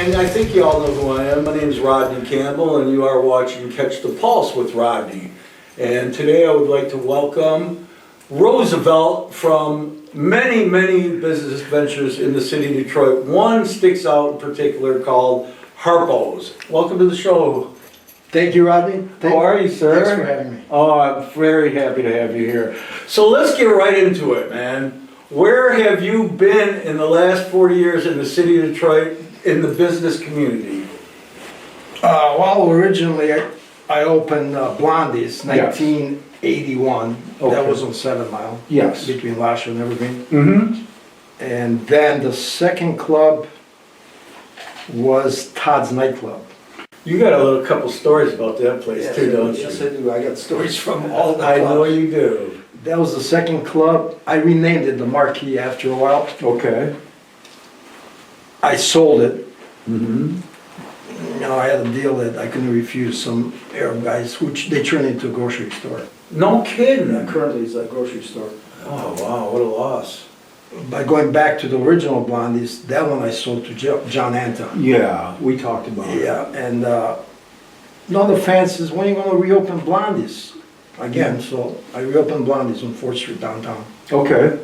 And I think you all know who I am. My name is Rodney Campbell, and you are watching Catch the Pulse with Rodney. And today I would like to welcome Ruzvelt from many, many business ventures in the city of Detroit. One sticks out in particular called Harpo's. Welcome to the show. Thank you, Rodney. How are you, sir? Thanks for having me. Oh, I'm very happy to have you here. So let's get right into it, man. Where have you been in the last 40 years in the city of Detroit in the business community? Well, originally I opened Blondie's, Yes. 1981. Okay. That was on 7 Mile. Yes. Between Lasher and Evergreen. Mm-hmm. And then the second club was Todd's Nightclub. You got a couple stories about that place too, don't you? Yes, I do. I got stories from all the I clubs. know you do. That was the second club. I renamed it the Marquee after a while. Okay. I sold it. Mm-hmm. You know, I had a deal that I couldn't refuse. Some Arab guys, which they turned into a grocery store. No kidding. Currently, it's a grocery store. Oh wow, what a loss. By going back to the original Blondies, that one I sold to John Anton. Yeah, we talked about it. Yeah, and now the fans says, when are you going to reopen Blondies? Again, so I reopened Blondies on 4th Street downtown Okay.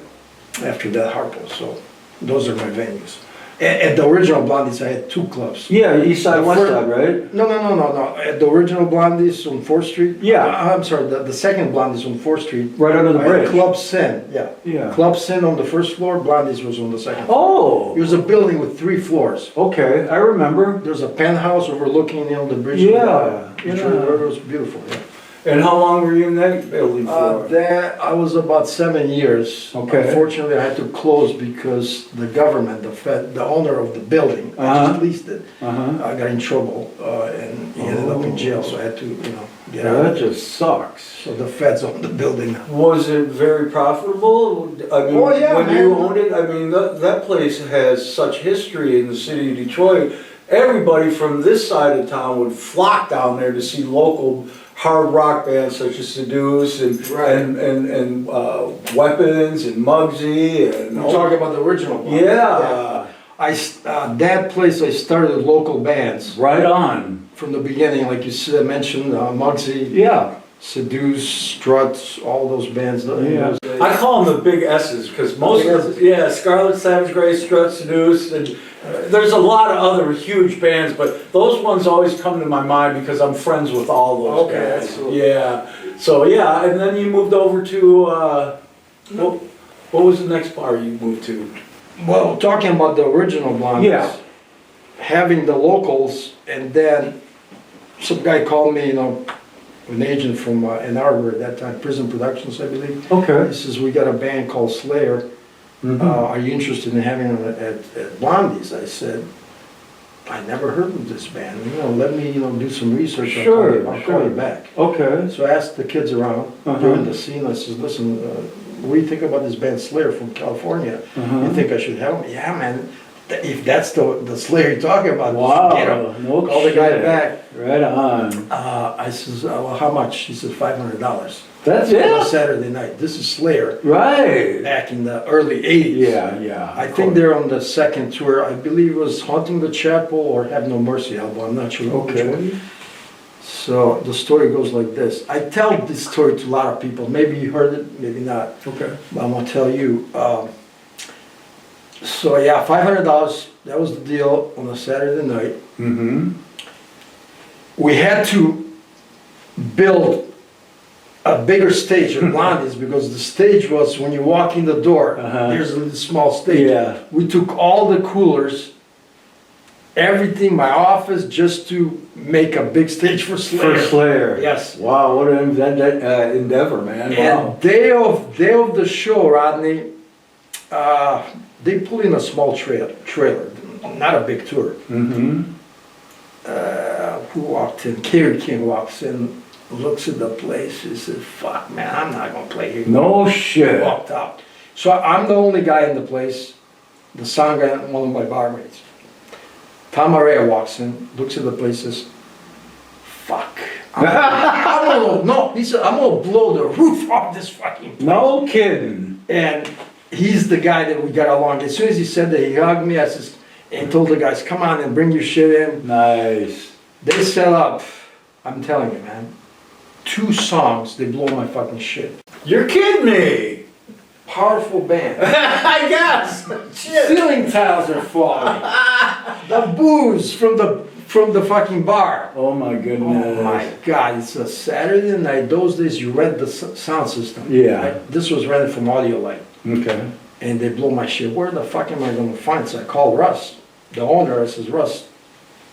after that Harpo. So those are my venues. At the original Blondies, I had 2 clubs. Yeah, east side, The west first- side, right? No. At the original Blondies on 4th Street? Yeah. I'm sorry, the second Blondies on 4th Street. Right under the I had bridge. Club Sin, yeah. Yeah. Club Sin on the first floor, Blondies was on the second floor. It Oh. was a building with 3 floors. Okay, I remember. There's a penthouse overlooking, you know, the bridge. Yeah, It yeah. was beautiful, yeah. And how long were you in that building for? That, I was about 7 years. Okay. Unfortunately, I had to close because the government, the owner of the building, I Uh-huh. just leased it, Uh-huh. I got in trouble, and he ended up in jail, so I had to, get Yeah, out. that just sucks. So the feds own the building now. Was it very profitable? I mean, Oh, yeah, when you man. owned it, I mean, that place has such history in the city of Detroit. Everybody from this side of town would flock down there to see local hard rock bands such as Seduce and Right. and Weapons and Muggsy and I'm talking about the original one. yeah, That place I started local bands right on. from the beginning, like you said, mentioned Muggsy, Yeah. Seduce, Struts, all those bands. Yeah. I call them the big S's because most Big of S's. them, yeah, Scarlet, Savage Grace, Strut, Seduce, and there's a lot of other huge bands, but those ones always come to my mind because I'm friends with all those Okay, guys. that's cool. Yeah. So yeah, and then you moved over to what was the next bar you moved to? Well, talking about the original Blondies, Yeah. having the locals, and then some guy called me, an agent from Ann Arbor at that time, Prison Productions, I believe. Okay. He says, we got a band called Slayer. Are you interested in having them at Blondies? I said, I never heard of this band. Let me, do some research. Sure, I'll sure. call you back. Okay. So I asked the kids around during the scene. I said, listen, what do you think about this band Slayer from California? Uh-huh. You think I should help? Yeah, man. If that's the Slayer you're talking about, Wow. get him. No Call the guy shit. back. Right on. I says, well, how much? He said, $500. That's On a it. Saturday night. This is Slayer Right. back in the early 80s. Yeah. I of think course. they're on the second tour. I believe it was Haunting the Chapel or Have No Mercy album. I'm not sure which one. Okay. So the story goes like this. I tell this story to a lot of people. Maybe you heard it, maybe not. Okay. But I'm gonna tell you. So yeah, $500. That was the deal on a Saturday night. Mm-hmm. We had to build a bigger stage at Blondie's because the stage was when you walk in the door. Uh-huh. There's a little small stage. Yeah. We took all the coolers, everything, my office, just to make a big stage for Slayer. For Slayer. Yes. Wow, what an endeavor, man. Wow. And day of the show, Rodney, they pull in a small trailer, not a big tour. Mm-hmm. Who walked in? Kerry King walks in, looks at the place, he says, fuck man, I'm not gonna play here. No shit. Walked out. So I'm the only guy in the place, the sound guy and one of my barmaids. Tom Araya walks in, looks at the place, says, fuck. He said, I'm gonna blow the roof off this fucking place. No kidding. And he's the guy that we got along. As soon as he said that, he hugged me. I says, and told the guys, come on and bring your shit in. Nice. They set up, I'm telling you, man, 2 songs, they blow my fucking shit. You're kidding me. Powerful band. I guess. Shit. Ceiling tiles are falling. The booze from the fucking bar. Oh my goodness. Oh my God, it's a Saturday night. Those days you rent the sound system. Yeah. This was rented from Audio Light. Okay. And they blow my shit. Where the fuck am I gonna find? So I called Russ, the owner. I says, Russ,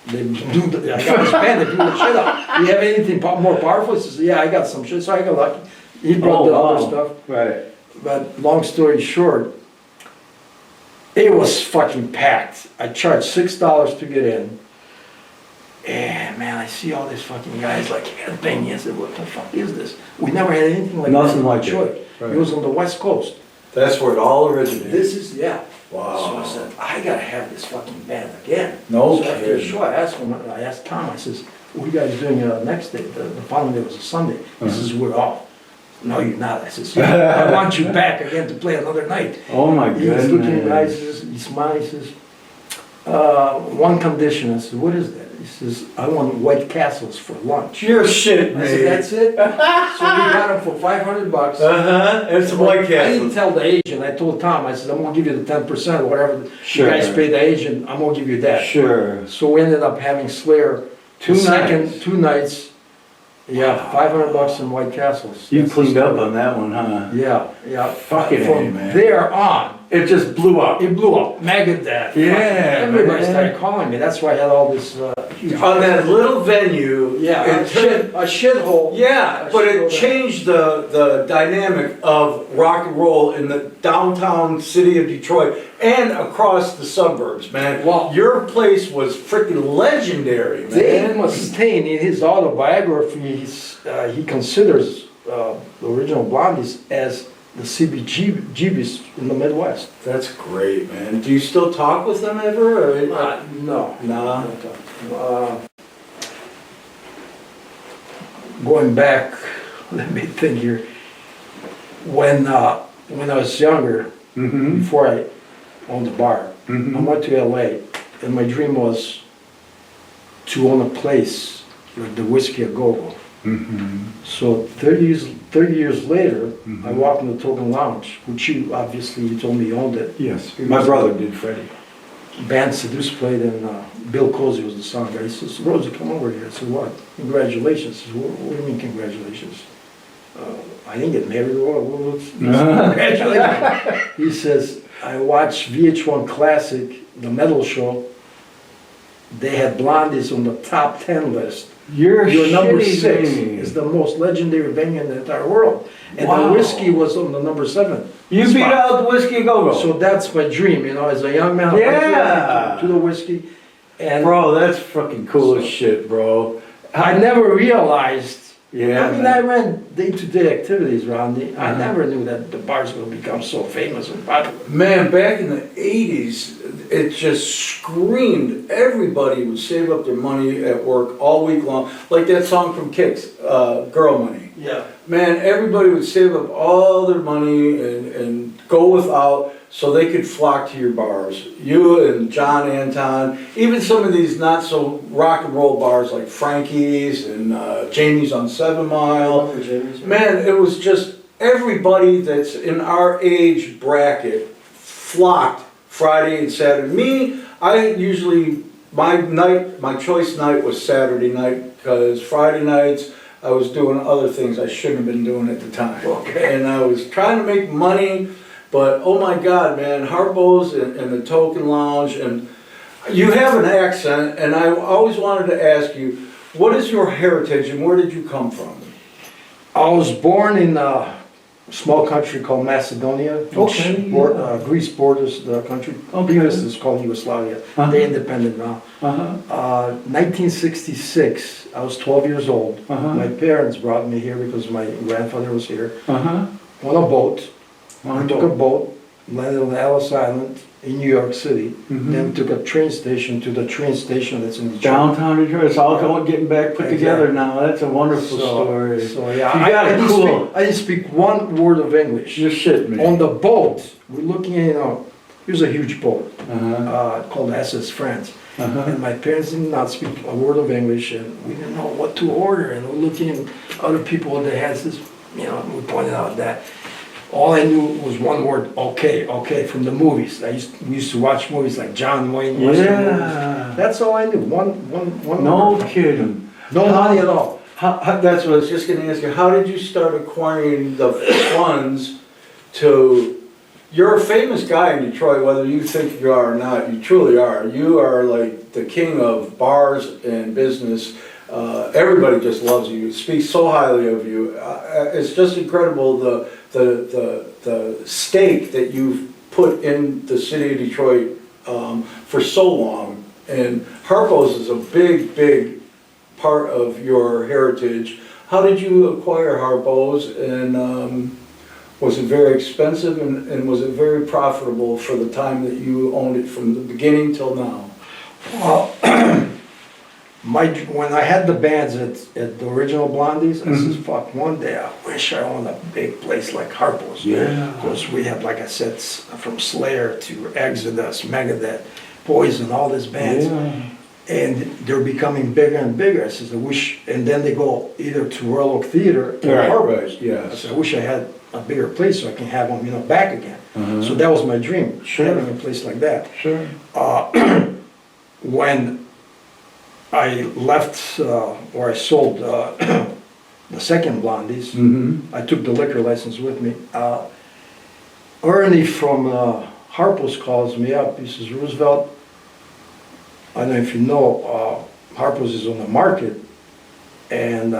I got this band, they blew the shit up. Do you have anything more powerful? He says, yeah, I got some shit. So I got lucky. He brought the other stuff. Right. But long story short, it was fucking packed. I charged $6 to get in. And man, I see all these fucking guys like headbanging. I said, what the fuck is this? We never had anything like Nothing that. like Detroit. it. Right. It was on the West Coast. That's where it all originated. This is, yeah. Wow. So I said, I gotta have this fucking band again. No So after the kidding. show, I asked Tom, I says, what are you guys doing next day? The following day was a Sunday. He says, we're off. No, you're not. I says, I want you back again to play another night. Oh my He was looking at me, he goodness. says, he smiled, he says, one condition. I said, what is that? He says, I want White Castles for lunch. You're shit, I man. said, that's it? So we got them for $500. And some White I didn't Castle. tell the agent. I told Tom, I said, I'm gonna give you the 10% or whatever Sure. you guys pay the agent, I'm gonna give you that. Sure. So we ended up having Slayer Two nights. 2 nights. Yeah, $500 in White Castles. You That's cleaned the up story. on that one, huh? Yeah, yeah. Fucking A, From man. there on, It just blew up. it blew up. Megadeth. Yeah, Everybody man. started calling me. That's why I had all this huge. On that little venue. Yeah, it turned- a shithole. Yeah, but it changed the dynamic of rock and roll in the downtown city of Detroit and across the suburbs, man. Wow. Your place was freaking legendary, man. Dave Mustaine, in his autobiography, he considers the original Blondies as the CBGBs in the Midwest. That's great, man. Do you still talk with them ever? Or? No. Nah. Going back, let me think here. When I was younger, Mm-hmm. before I owned the bar, I went to LA, and my dream was to own a place like the Whiskey A Go-Go. Mm-hmm. So 30 years later, I walked in the Token Lounge, which you told me you owned it. Yes. My brother did, Freddie. Band Seduce played, and Bill Cozy was the song guy. He says, Rosie, come over here. I said, what? Congratulations. I said, what do you mean congratulations? I didnn't get married or what? Congratulations. He says, I watched VH1 Classic, the metal show. They had Blondies on the top 10 list. Your number 6 is the most legendary venue in the entire world. And Wow. the Whiskey was on the number 7. You spot. beat out the Whiskey A Go-Go. So that's my dream, as a young man. I went Yeah. to the Whiskey. And Bro, that's fucking cool as shit, bro. I never realized. Yeah. I mean, I ran day-to-day activities, Rodney. I never knew that the bars would become so famous and popular. Man, back in the 80s, it just screamed. Everybody would save up their money at work all week long. Like that song from Kix, Girl Money. Yeah. Man, everybody would save up all their money and go without so they could flock to your bars. You and John Anton, even some of these not so rock and roll bars like Frankie's and Jamie's on 7 Mile. Man, it was just everybody that's in our age bracket flocked Friday and Saturday. Me, I usually, my choice night was Saturday night because Friday nights I was doing other things I shouldn't have been doing at the time. Okay. And I was trying to make money, but oh my God, man, Harpo's and the Token Lounge, and you have an accent, and I always wanted to ask you, what is your heritage and where did you come from? I was born in a small country called Macedonia. Okay, Greece borders the country. Okay. Previous is called Yugoslavia. Uh-huh. They're independent now. 1966, I was 12 years old. Uh-huh. My parents brought me here because my grandfather was here. Uh-huh. On a boat. I took a boat, landed on Ellis Island in New York City, then took a train station to the train station that's in Detroit. Downtown Detroit, it's all getting back put together now. That's a wonderful story. So yeah, You got it cool. I didn't speak one word of English. You're shitting me. On the boat, we're looking at, He was a huge poet, Uh-huh. called SS France. Uh-huh. And my parents did not speak a word of English, and we didn't know what to order. And we're looking at other people that had this, we pointed out that all I knew was one word, okay, from the movies. We used to watch movies like John Wayne. Western movies. Yeah. That's all I knew. One No word. kidding. No money at all. That's what I was just gonna ask you. How did you start acquiring the funds to, you're a famous guy in Detroit, whether you think you are or not, you truly are. You are like the king of bars and business. Everybody just loves you, speaks so highly of you. It's just incredible the stake that you've put in the city of Detroit for so long. And Harpo's is a big, big part of your heritage. How did you acquire Harpo's, and was it very expensive, and was it very profitable for the time that you owned it from the beginning till now? Well, when I had the bands at the original Blondies, I says, fuck, one day I wish I owned a big place like Harpo's. Yeah. Because we have, like I said, from Slayer to Exodus, Megadeth, Poison, all these bands. Yeah. And they're becoming bigger and bigger. I says, I wish, and then they go either to Royal Oak Theater or Harpo's. Right, yes. I said, I wish I had a bigger place so I can have them, back again. So that was my dream, Sure. having a place like that. Sure. When I left, or I sold the second Blondies, I took the liquor license with me. Ernie from Harpo's calls me up. He says, Roosevelt, I don't know if you know, Harpo's is on the market, and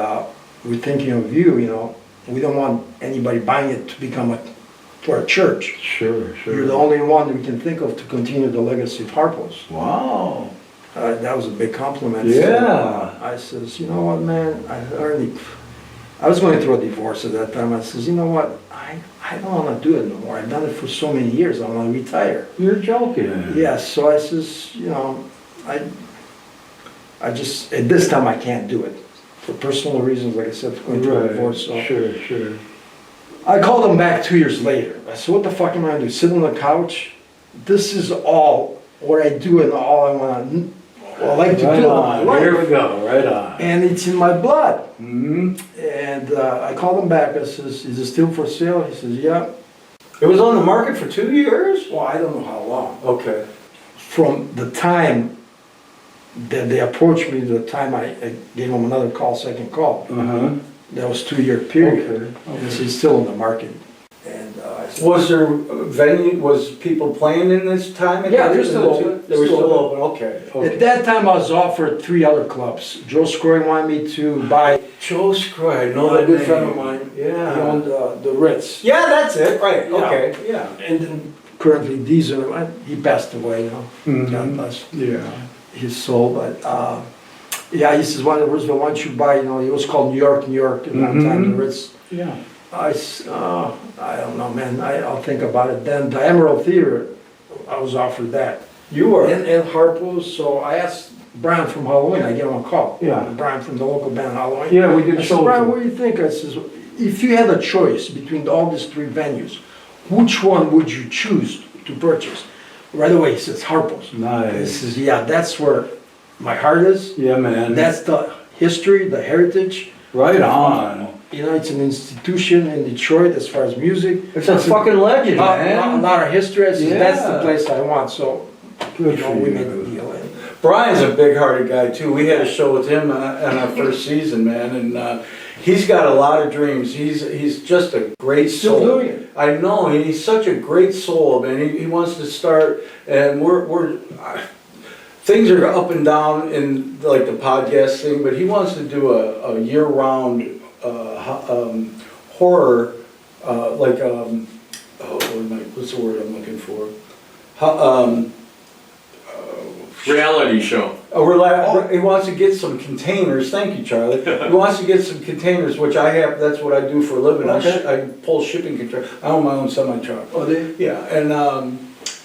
we're thinking of you, We don't want anybody buying it to become for a church. Sure, sure. You're the only one we can think of to continue the legacy of Harpo's. Wow. That was a big compliment. Yeah. So, I says, you know what, man, I was going through a divorce at that time. I says, you know what, I don't want to do it no more. I've done it for so many years. I want to retire. You're joking. Yes, so I says, I just, at this time I can't do it. For personal reasons, like I said, going through a divorce. So. Sure. I called him back 2 years later. I said, what the fuck am I going to do? Sit on the couch? This is all what I do and all I want to, like to do in my life. Here we go, right on. And it's in my blood. Mm-hmm. And I called him back. I says, is it still for sale? He says, yeah. It was on the market for 2 years? Well, I don't know how long. Okay. From the time that they approached me to the time I gave them another call, second call. That was 2 year period. Okay. And it's still in the market. And I said, Was there venue, was people playing in this time? Yeah, they're still open. They were Still still open. open, okay. at that time I was offered 3 other clubs. Joe Scroy wanted me to buy Joe Scroy, I know a that good name. friend of mine. Yeah. He owned the Ritz. Yeah, that's it, right, Yeah. okay, yeah. And then currently Diesel, he passed away, Mhm. God bless Yeah. his soul. But yeah, he says, Roosevelt, why don't you buy, it was called New York at one time, the Ritz. Yeah. I don't know, man, I'll think about it. Then the Emerald Theater, I was offered that. You were. And Harpo's, so I asked Brian from Halloween, I gave him a call. Yeah. Brian from the local band Halloween. Yeah, we did I said, shows. Brian, what do you think? I says, if you had a choice between all these 3 venues, which one would you choose to purchase? Right away, he says, Harpo's. He Nice. says, yeah, that's where my heart is. Yeah, man. That's the history, the heritage. Right on. It's an institution in Detroit as far as music. It's a fucking legend, A man. lot of history. I says, that's the Yeah. place I want. So, Good for we you. made the deal. And Brian's a big-hearted guy too. We had a show with him on our first season, man, and he's got a lot of dreams. He's just a great soul. Still doing it. I know, and he's such a great soul, man. He wants to start, and things are up and down in like the podcast thing, but he wants to do a year-round horror, what's the word I'm looking for? Reality show. He wants to get some containers, thank you, Charlie. He wants to get some containers, which I have, that's what I do for a living. Okay. I pull shipping containers. I own my own semi-truck. Oh, they? Yeah, and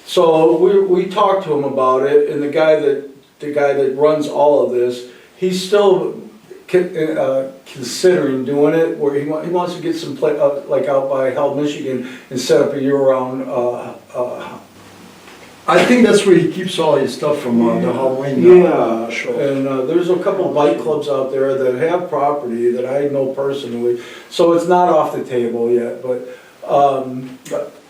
so we talked to him about it, and the guy that runs all of this, he's still considering doing it, where he wants to get some like out by Hell, Michigan, and set up a year-round I think that's where he keeps all his stuff from the Halloween show. And there's a couple bike clubs out there that have property that I know personally, so it's not off the table yet, but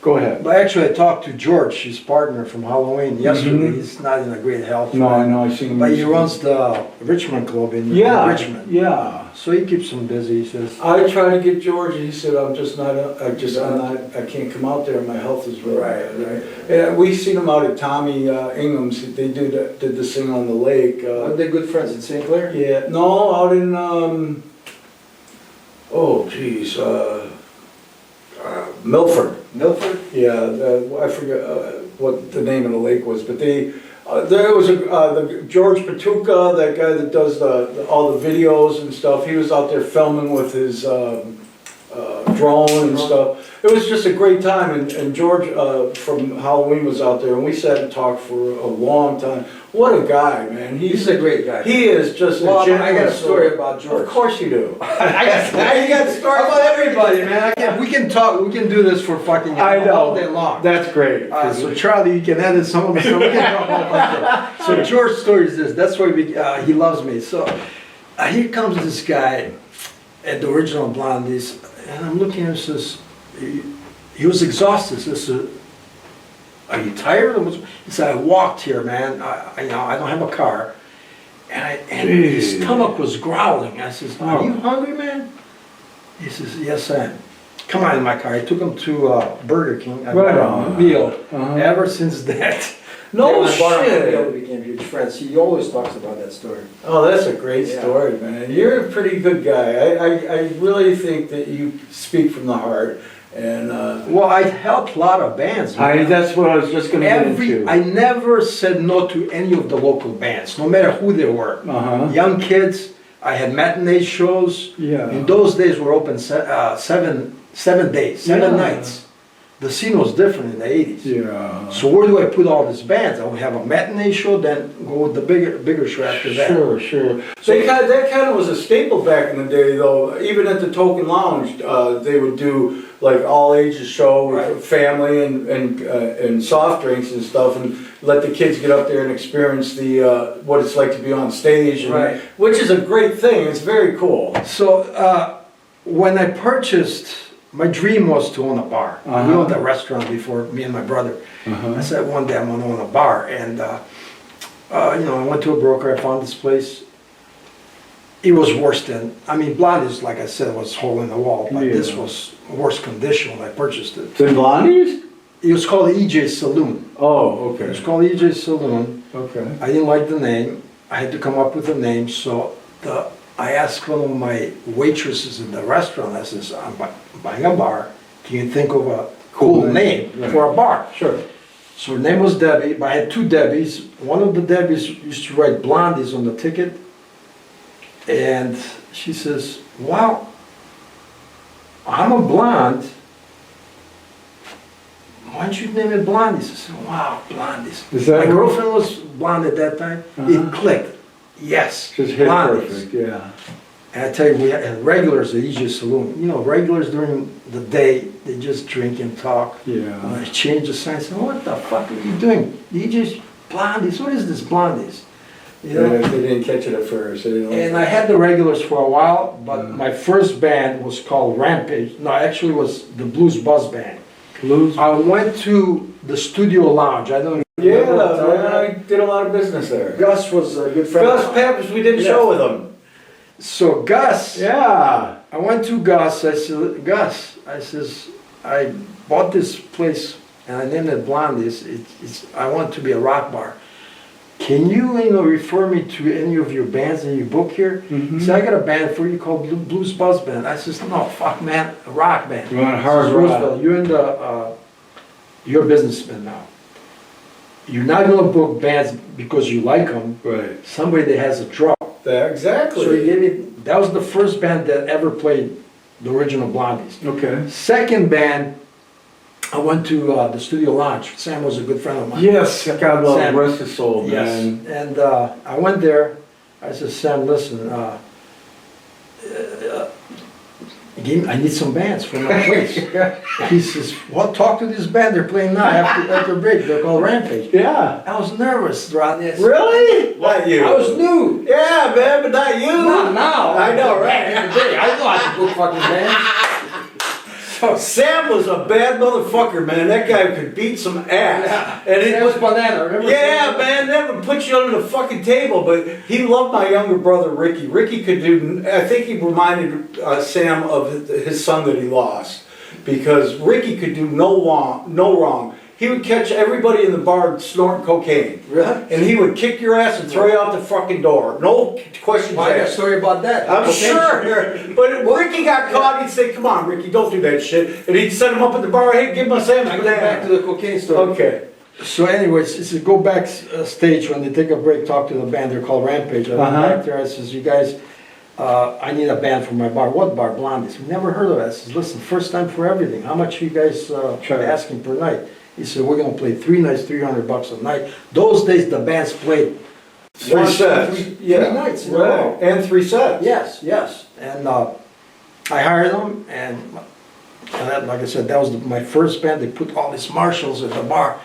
go ahead. But actually, I talked to George, his partner from Halloween, yesterday. He's not in a great health. No, I know, I've seen him. But he runs the Richmond Club in Richmond. Yeah. So he keeps him busy, he says. I tried to get George, he said, I'm not, I can't come out there, my health is really bad, right? Yeah, we seen him out at Tommy Ingham's, they did this thing on the lake. Are they good friends in St. Clair? Yeah, no, out in, oh geez, Milford. Milford? Yeah, I forget what the name of the lake was, but there was the George Patuka, that guy that does all the videos and stuff. He was out there filming with his drone and stuff. It was just a great time, and George from Halloween was out there, and we sat and talked for a long time. What a guy, man! He's a great guy. He is just well, a genuine. I got a story about George. Of course you do. I got a story about everybody, man. We can talk. We can do this for fucking all day long. That's great. So Charlie, you can edit some of the stuff. We can talk all about stuff. So George's story is this. That's why he loves me. So here comes this guy at the original Blondies, and I'm looking at him. Says he was exhausted. Says, are you tired? He said, I walked here, man. I don't have a car. And his stomach was growling. I says, are you hungry, man? He says, yes, I am. Come on in my car. I took him to Burger King. I bought him a meal. Ever since that, no shit. We became huge friends. He always talks about that story. Oh, that's a great story, man. You're a pretty good guy. I really think that you speak from the heart. And well, I helped a lot of bands. That's what I was just going to get into. I never said no to any of the local bands, no matter who they were. Young kids. I had matinee shows. Yeah. In those days, we're open 7 days, 7 nights. The scene was different in the 80s. Yeah. So where do I put all these bands? I would have a matinee show, then go with the bigger show after that. Sure. That kind of was a staple back in the day, though. Even at the Token Lounge, they would do like all ages show with family and soft drinks and stuff, and let the kids get up there and experience the what it's like to be on stage, and, which is a great thing. It's very cool. So when I purchased. My dream was to own a bar. We owned a restaurant before, me and my brother. I said one day I'm going to own a bar. And, I went to a broker, I found this place. It was worse than, Blondies, like I said, was hole in the wall. But this was worse condition when I purchased it. The Blondies? It was called EJ Saloon. Oh, okay. It was called EJ Saloon. Okay. I didn't like the name. I had to come up with a name. So I asked one of my waitresses in the restaurant, I says, I'm buying a bar. Can you think of a cool name for a bar? Sure. So her name was Debbie, but I had 2 Debbies. One of the Debbies used to write Blondies on the ticket. And she says, wow, I'm a blonde. Why don't you name it Blondies? I said, wow, Blondies. My girlfriend was blonde at that time. It clicked. Yes, just hit Blondies. Perfect, yeah. And I tell you, we had regulars at EJ Saloon. Regulars during the day, they just drink and talk. Yeah. When I changed the sign, I said, what the fuck are you doing? EJ's Blondies, what is this Blondies? They didn't catch it at first. And I had the regulars for a while, but my first band was called Rampage. No, actually it was the Blues Buzz Band. I went to the Studio Lounge. I don't know. I did a lot of business there. Gus was a good friend. Gus Pappas, we did a show with him. So Gus, I went to Gus. I said, Gus, I bought this place and I named it Blondies. I want to be a rock bar. Can you, refer me to any of your bands that you book here? He said, I got a band for you called Blues Buzz Band. I said, no, fuck, man, a rock band. You want hard rock? Ruzvelt, you're a businessman now. You're not going to book bands because you like them. Right. Somebody that has a draw. Exactly. So he gave me, that was the first band that ever played the original Blondies. Okay. Second band, I went to the Studio Lounge. Sam was a good friend of mine. Yes, God love, rest his soul, man. Yes, and I went there. I said, Sam, listen, I need some bands for my place. He says, well, talk to this band they're playing now after break. They're called Rampage. Yeah. I was nervous, Rodney. Really? Not you. I was new. Yeah, man, but not you. Not now. I know, right? I know how to book fucking bands. Sam was a bad motherfucker, man. That guy could beat some ass. Yeah. And it Sam's was banana, remember? Yeah, man, never put you under the fucking table. But he loved my younger brother, Ricky. Ricky could do, I think he reminded Sam of his son that he lost. Because Ricky could do no wrong. He would catch everybody in the bar snorting cocaine. Really? And he would kick your ass and throw you out the fucking door. No questions Well, I got a asked. story about that. I'm Okay. sure. But if Ricky got caught, he'd say, come on, Ricky, don't do that shit. And he'd send him up at the bar, hey, give him a sandwich. I get back to the cocaine story. Okay. So anyways, it's a go back stage when they take a break, talk to the band, they're called Rampage. I went back there, I says, you guys, I need a band for my bar. What bar? Blondies. We never heard of that. I says, listen, first time for everything. How much are you guys asking per night? He said, we're gonna play 3 nights, $300 a night. Those days the bands played Three sets. three nights in a row. And 3 sets. Yes. And I hired them, and that, like I said, that was my first band. They put all these marshals at the bar.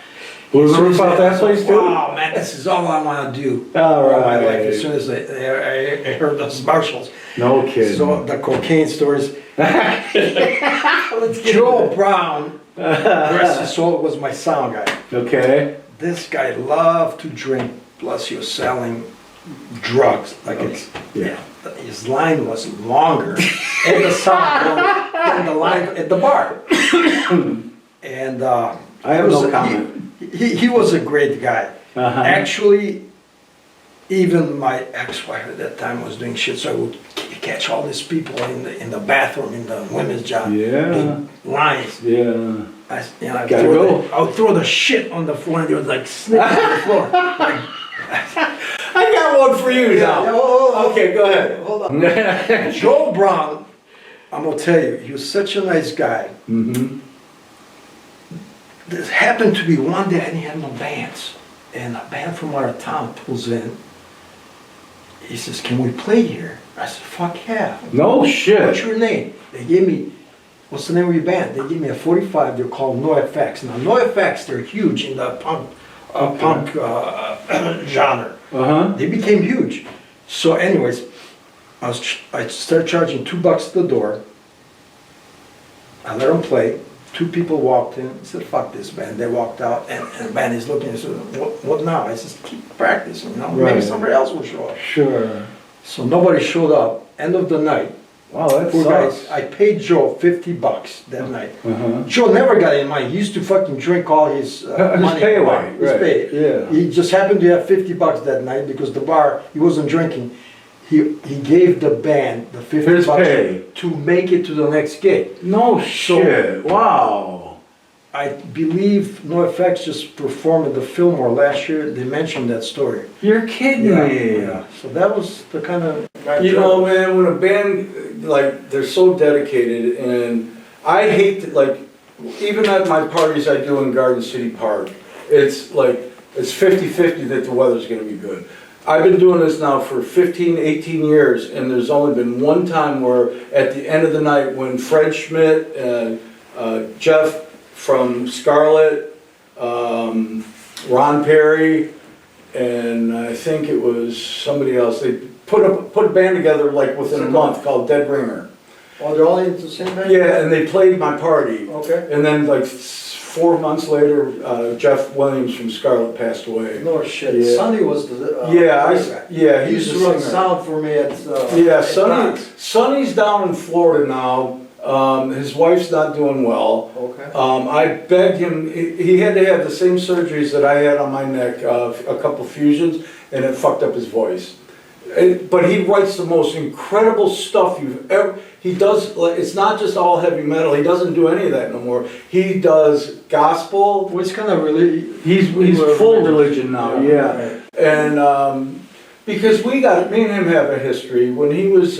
Blue As soon Roof as out they- that place too? Wow, man, this is all I want to do. All All my life. right. As soon as I heard those marshals. No kidding. So the cocaine stories. Joe Brown, rest his soul, was my sound guy. Okay. This guy loved to drink, plus he was selling drugs. Like it's, Yeah. his line was longer at the sound than the line at the bar. And I have no comment. He was a great guy. Uh-huh. Actually, even my ex-wife at that time was doing shit, so I would catch all these people in the bathroom, in the women's job. Yeah. Big lines. Yeah. I would throw the shit on the floor, and they would like snip on the floor. Like, I got one for you now. Okay, go ahead. Hold on. Joe Brown, I'm gonna tell you, he was such a nice guy. Mm-hmm. There happened to be one day I didn't have no bands, and a band from our town pulls in. He says, "Can we play here?" I said, "Fuck yeah." No What's shit. your name? They gave me, what's the name of your band? They gave me a 45. They're called NoFX. Now NoFX, they're huge in the punk genre. Uh-huh. They became huge. So anyways, I started charging $2 at the door. I let them play. 2 people walked in. I said, fuck this band. They walked out, and the band is looking and said, what now? I said, keep practicing, you know, maybe Right. somebody else will show up. Sure. So nobody showed up. End of the night. Wow, that Poor guy. sucks. I paid Joe $50 that night. Uh-huh. Joe never got any money. He used to fucking drink all his money. pay away, His right. pay. Yeah. He just happened to have $50 that night because the bar, he wasn't drinking. He gave the band the $50 His pay. to make it to the next gig. No shit. Wow. I believe NoFX just performed at the Fillmore last year. They mentioned that story. You're kidding me. Yeah. So that was the kind of guy. You know, man, when a band, like, they're so dedicated, and I hate to, like, even at my parties I do in Garden City Park, it's like, it's 50-50 that the weather's gonna be good. I've been doing this now for 15, 18 years, and there's only been one time where, at the end of the night, when Fred Schmidt and Jeff from Scarlet, Ron Perry, and I think it was somebody else, they put a band together like within a month called Dead Ringer. Oh, they're all into the same band? Yeah, and they played my party. Okay. And then like 4 months later, Jeff Williams from Scarlet passed away. No shit. Yeah. Sonny was the Yeah, he used to run sound for me at Yeah, at Sonny, Knox. Sonny's down in Florida now. His wife's not doing well. Okay. I begged him, he had to have the same surgeries that I had on my neck, a couple fusions, and it fucked up his voice. But he writes the most incredible stuff you've ever, he does, it's not just all heavy metal, he doesn't do any of that no more. He does gospel. Which kind of really... He's full religion now, yeah. Right. And because me and him have a history. When he was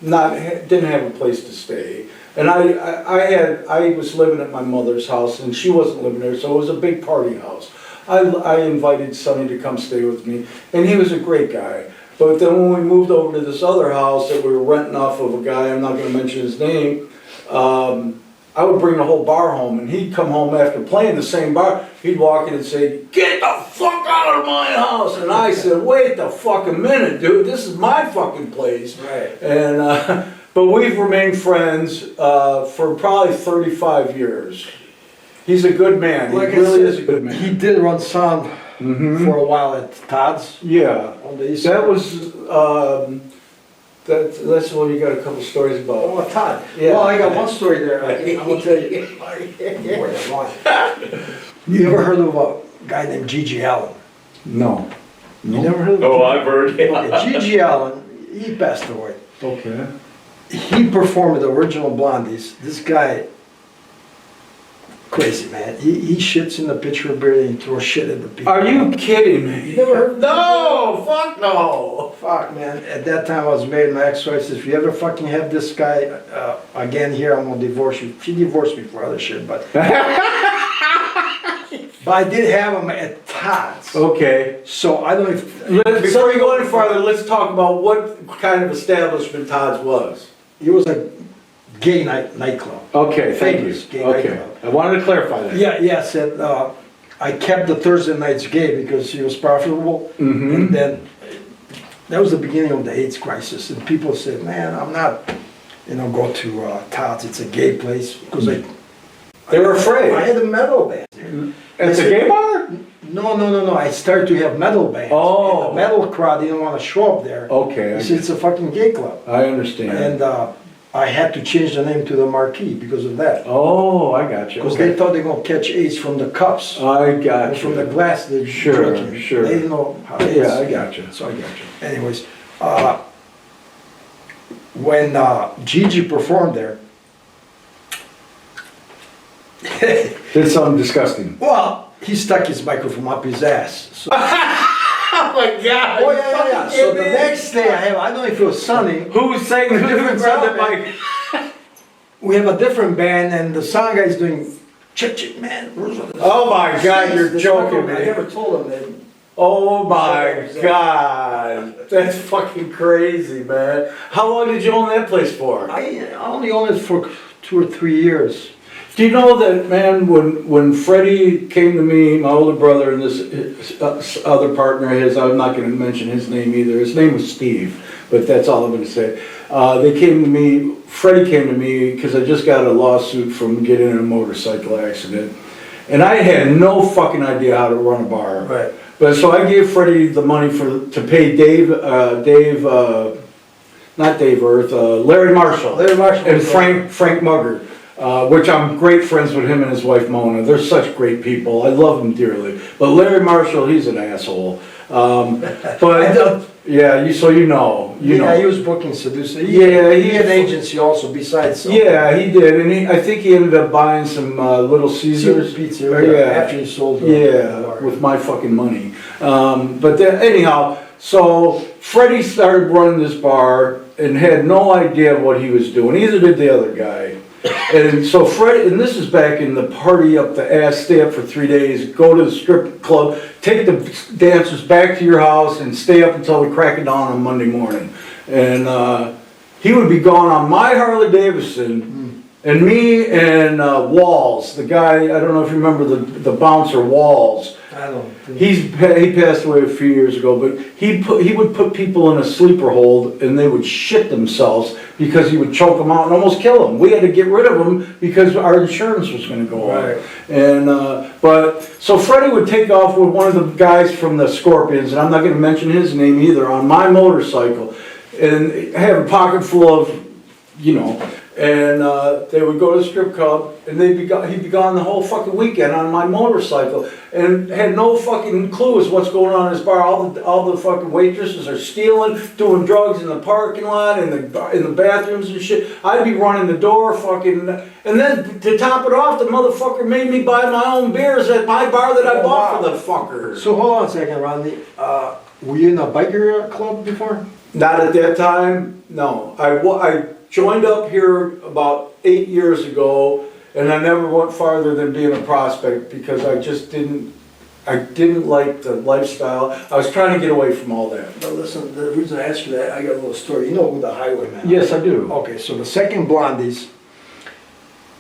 didn't have a place to stay, and I was living at my mother's house, and she wasn't living there, so it was a big party house. I invited Sonny to come stay with me, and he was a great guy. But then when we moved over to this other house that we were renting off of a guy, I'm not gonna mention his name, I would bring the whole bar home, and he'd come home after playing the same bar, he'd walk in and say, "Get the fuck out of my house!" And I said, "Wait the fucking minute, dude, this is my fucking place." Right. And, but we've remained friends, for probably 35 years. He's a good man, he Like I really said, is a good man. He did run sound for a while at Todd's Yeah, on the east that side. was, that's what you got a couple stories about. Oh, Todd. Yeah. Well, I got one story there. I'm gonna tell you. More than one. You ever heard of a guy named Gigi Allen? No. You never heard of him? Oh, I've heard. Okay, Gigi Allen, he passed away. Okay. He performed with the original Blondies. This guy, crazy man. He shits in the pitcher of beer and throws shit at the people. Are you kidding me? You never heard of No, fuck no. Fuck, man. At that time, I was married. My ex-wife says, if you ever fucking have this guy again here, I'm gonna divorce you. She divorced me for other shit, but. But I did have him at Todd's. Okay. So I don't know if. Before you go any farther, let's talk about what kind of establishment Todd's was. It was a gay nightclub. Okay, thank you. Famous gay Okay, nightclub. I wanted to clarify that. Yeah, yes, and I kept the Thursday nights gay because he was profitable. Mm-hmm. And then that was the beginning of the AIDS crisis, and people said, "Man, I'm not, go to Todd's. It's a gay place." Because They were afraid. I had a metal band. At the gay bar? No. I started to have metal bands. Oh. And the metal crowd didn't want to show up there. Okay, He said, it's a fucking gay club. I understand. And I had to change the name to the Marquee because of that. Oh, I got you. Because they thought they were going to catch AIDS from the cups. I got And you. from the glass they're Sure, drinking. sure. They didn't know how it is. Yeah, I got you. So I got you. Anyways, when Gigi performed there, Did something disgusting. well, he stuck his microphone up his ass. So, Oh my God. oh yeah. So the next day I don't know if it was sunny. Who sang the different sound like? We have a different band and the sound guy's doing chip man. Ruzvelt. Oh my God, you're This joking microphone, I me. never told him that. Oh my God. That's fucking crazy, man. How long did you own that place for? I only owned it for 2 or 3 years. Do you know that, man, when Freddie came to me, my older brother, and this other partner of his, I'm not going to mention his name either. His name was Steve, but that's all I'm going to say. They came to me, Freddie came to me because I just got a lawsuit from getting in a motorcycle accident. And I had no fucking idea how to run a bar. Right. But so I gave Freddie the money to pay not Dave Earth, Larry Marshall. Larry Marshall. And Frank Mugger. Which I'm great friends with him and his wife Mona. They're such great people. I love them dearly. But Larry Marshall, he's an asshole. But yeah, so you know. He know. was booking Seducer. Yeah, he had an agency also besides. Yeah, he did, and I think he ended up buying some Little Caesars Pizza. After he sold. With my fucking money. But then, anyhow, so Freddie started running this bar and had no idea what he was doing. Neither did the other guy. And so Freddie, and this is back in the party up the ass, stay up for 3 days, go to the strip club, take the dancers back to your house and stay up until the crack of dawn on Monday morning. And he would be gone on my Harley Davidson, and me and Walls, the guy, I don't know if you remember the bouncer Walls. I don't. He passed away a few years ago, but he would put people in a sleeper hold and they would shit themselves because he would choke them out and almost kill them. We had to get rid of them because our insurance was going to go Right. on. And so Freddie would take off with one of the guys from the Scorpions, and I'm not going to mention his name either, on my motorcycle, and have a pocket full of, and they would go to the strip club, and he'd be gone the whole fucking weekend on my motorcycle, and had no fucking clue as what's going on in his bar. All the fucking waitresses are stealing, doing drugs in the parking lot, in the bathrooms and shit. I'd be running the door, fucking, and then to top it off, the motherfucker made me buy my own beers at my bar that I bought for the fucker. So hold on a second, Rodney. Were you in a biker club before? Not at that time, no. I joined up here about 8 years ago, and I never went farther than being a prospect because I just didn't I didn't like the lifestyle. I was trying to get away from all that. But listen, the reason I asked you that, I got a little story. You know who the Highwaymen are? Yes, I do. Okay, so the second Blondies,